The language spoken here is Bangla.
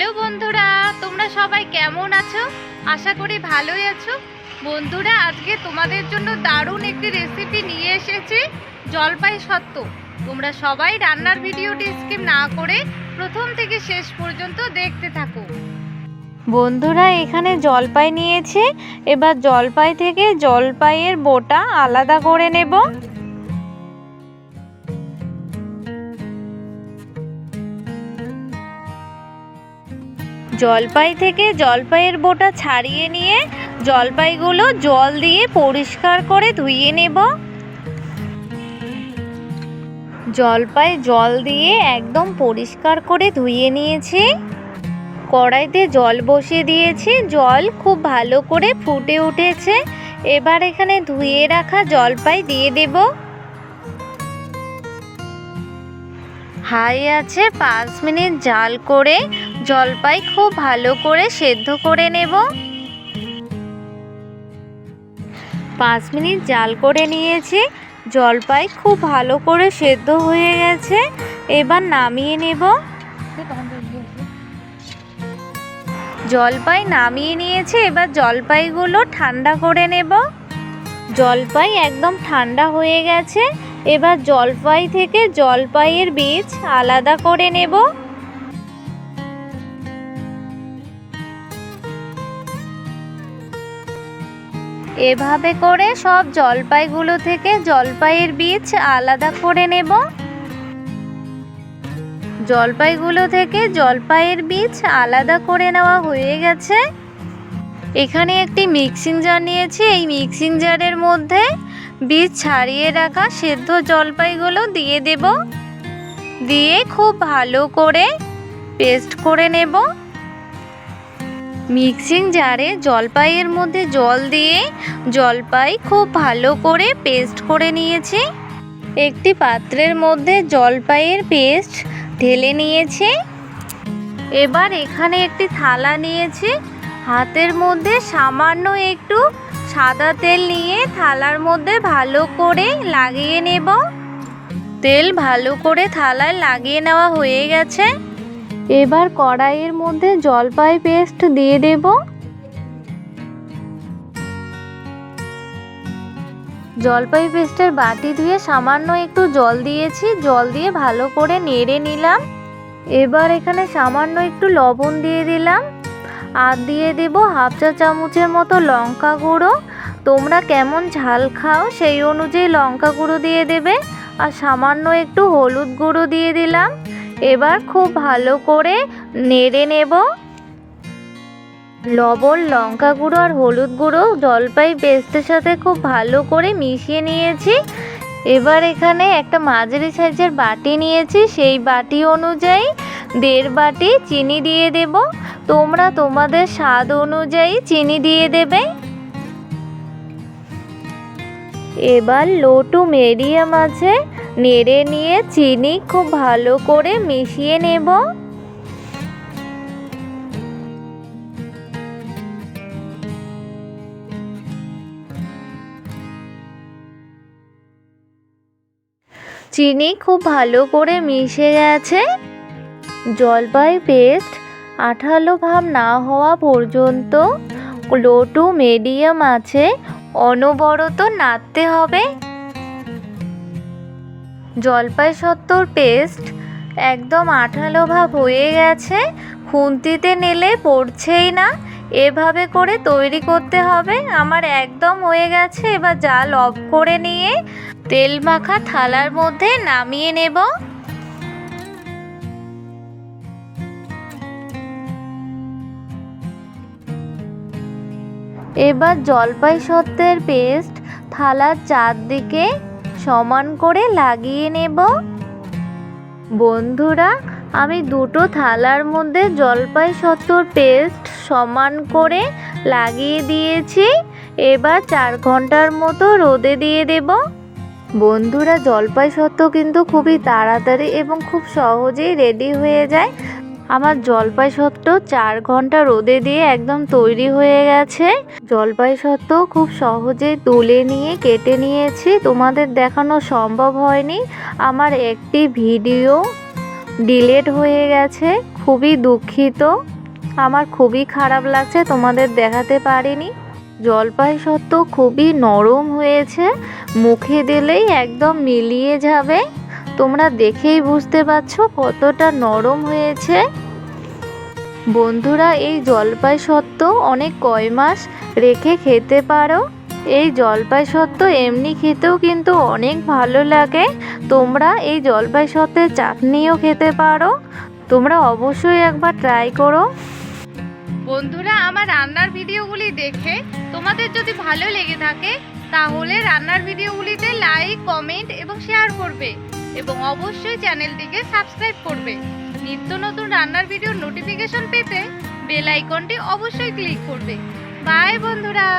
হ্যালো বন্ধুরা, তোমরা সবাই কেমন আছো? আশা করি ভালোই আছো। বন্ধুরা, আজকে তোমাদের জন্য দারুণ একটি রেসিপি নিয়ে এসেছি, জলপাই সত্ত্ব। তোমরা সবাই রান্নার ভিডিওটি স্কিপ না করে প্রথম থেকে শেষ পর্যন্ত দেখতে থাকো। বন্ধুরা, এখানে জলপাই নিয়েছি। এবার জলপাই থেকে জলপাইয়ের বোটা আলাদা করে নেব। জলপাই থেকে জলপাইয়ের বোটা ছাড়িয়ে নিয়ে জলপাইগুলো জল দিয়ে পরিষ্কার করে ধুয়ে নেব। জলপাই জল দিয়ে একদম পরিষ্কার করে ধুয়ে নিয়েছি। কড়াইতে জল বসিয়ে দিয়েছি, জল খুব ভালো করে ফুটে উঠেছে। এবার এখানে ধুয়ে রাখা জলপাই দিয়ে দেব। হাই আছে 5 মিনিট জাল করে জলপাই খুব ভালো করে সেদ্ধ করে নেব। 5 মিনিট জাল করে নিয়েছি, জলপাই খুব ভালো করে সেদ্ধ হয়ে গেছে। এবার নামিয়ে নেব। জলপাই নামিয়ে নিয়েছি, এবার জলপাইগুলো ঠান্ডা করে নেব। জলপাই একদম ঠান্ডা হয়ে গেছে। এবার জলপাই থেকে জলপাইয়ের বীজ আলাদা করে নেব। এভাবে করে সব জলপাইগুলো থেকে জলপাইয়ের বীজ আলাদা করে নেব। জলপাইগুলো থেকে জলপাইয়ের বীজ আলাদা করে নেওয়া হয়ে গেছে। এখানে একটি মিক্সিং জার নিয়েছি। এই মিক্সিং জারের মধ্যে বীজ ছাড়িয়ে রাখা সেদ্ধ জলপাইগুলো দিয়ে দেব। দিয়ে খুব ভালো করে পেস্ট করে নেব। মিক্সিং জারে জলপাইয়ের মধ্যে জল দিয়ে জলপাই খুব ভালো করে পেস্ট করে নিয়েছি। একটি পাত্রের মধ্যে জলপাইয়ের পেস্ট ঢেলে নিয়েছি। এবার এখানে একটি থালা নিয়েছি। হাতের মধ্যে সামান্য একটু সাদা তেল নিয়ে থালার মধ্যে ভালো করে লাগিয়ে নেব। তেল ভালো করে থালায় লাগিয়ে নেওয়া হয়ে গেছে। এবার কড়াইয়ের মধ্যে জলপাই পেস্ট দিয়ে দেব। জলপাই পেস্টের বাটি দিয়ে সামান্য একটু জল দিয়েছি, জল দিয়ে ভালো করে নেড়ে নিলাম। এবার এখানে সামান্য একটু লবণ দিয়ে দিলাম, আর দিয়ে দেব হাফ চা চামচের মতো লঙ্কা গুঁড়ো। তোমরা কেমন ঝাল খাও সেই অনুযায়ী লঙ্কা গুঁড়ো দিয়ে দেবে। আর সামান্য একটু হলুদ গুঁড়ো দিয়ে দিলাম। এবার খুব ভালো করে নেড়ে নেব। লবণ, লঙ্কা গুঁড়ো আর হলুদ গুঁড়ো জলপাই পেস্টের সাথে খুব ভালো করে মিশিয়ে নিয়েছি। এবার এখানে একটা মাঝারি সাইজের বাটি নিয়েছি, সেই বাটি অনুযায়ী 1.5 বাটি চিনি দিয়ে দেব। তোমরা তোমাদের স্বাদ অনুযায়ী চিনি দিয়ে দেবে। এবার লো টু মিডিয়াম আছে নেড়ে নিয়ে চিনি খুব ভালো করে মিশিয়ে নেব। চিনি খুব ভালো করে মিশে গেছে। জলপাই পেস্ট আঠালো ভাব না হওয়া পর্যন্ত লো টু মিডিয়াম আছে অনবরত নাড়তে হবে। জলপাই সত্ত্বর পেস্ট একদম আঠালো ভাব হয়ে গেছে, খুন্তিতে নেলে পড়ছেই না। এভাবে করে তৈরি করতে হবে। আমার একদম হয়ে গেছে। এবার জাল অফ করে নিয়ে তেল মাখা থালার মধ্যে নামিয়ে নেব। এবার জলপাই সত্ত্বের পেস্ট থালার চারদিকে সমান করে লাগিয়ে নেব। বন্ধুরা, আমি দুটো থালার মধ্যে জলপাই সত্ত্বর পেস্ট সমান করে লাগিয়ে দিয়েছি। এবার 4 ঘন্টার মতো রোদে দিয়ে দেব। বন্ধুরা, জলপাই সত্ত্ব কিন্তু খুবই তাড়াতাড়ি এবং খুব সহজেই রেডি হয়ে যায়। আমার জলপাই সত্ত্ব 4 ঘন্টা রোদে দিয়ে একদম তৈরি হয়ে গেছে। জলপাই সত্ত্ব খুব সহজেই তুলে নিয়ে কেটে নিয়েছি। তোমাদের দেখানো সম্ভব হয়নি। আমার একটি ভিডিও ডিলেট হয়ে গেছে। খুবই দুঃখিত, আমার খুবই খারাপ লাগছে, তোমাদের দেখাতে পারিনি। জলপাই সত্ত্ব খুবই নরম হয়েছে, মুখে দিলেই একদম মিলিয়ে যাবে। তোমরা দেখেই বুঝতে পারছো কতটা নরম হয়েছে। বন্ধুরা, এই জলপাই সত্ত্ব অনেক কয় মাস রেখে খেতে পারো। এই জলপাই সত্ত্ব এমনি খেতেও কিন্তু অনেক ভালো লাগে। তোমরা এই জলপাই সত্ত্বের চাটনিও খেতে পারো। তোমরা অবশ্যই একবার ট্রাই করো। বন্ধুরা, আমার রান্নার ভিডিওগুলি দেখে তোমাদের যদি ভালো লেগে থাকে তাহলে রান্নার ভিডিওগুলিতে লাইক, কমেন্ট এবং শেয়ার করবে এবং অবশ্যই চ্যানেলটিকে সাবস্ক্রাইব করবে। নিত্য নতুন রান্নার ভিডিওর নোটিফিকেশন পেতে বেল আইকনটি অবশ্যই ক্লিক করবে। বাই বন্ধুরা।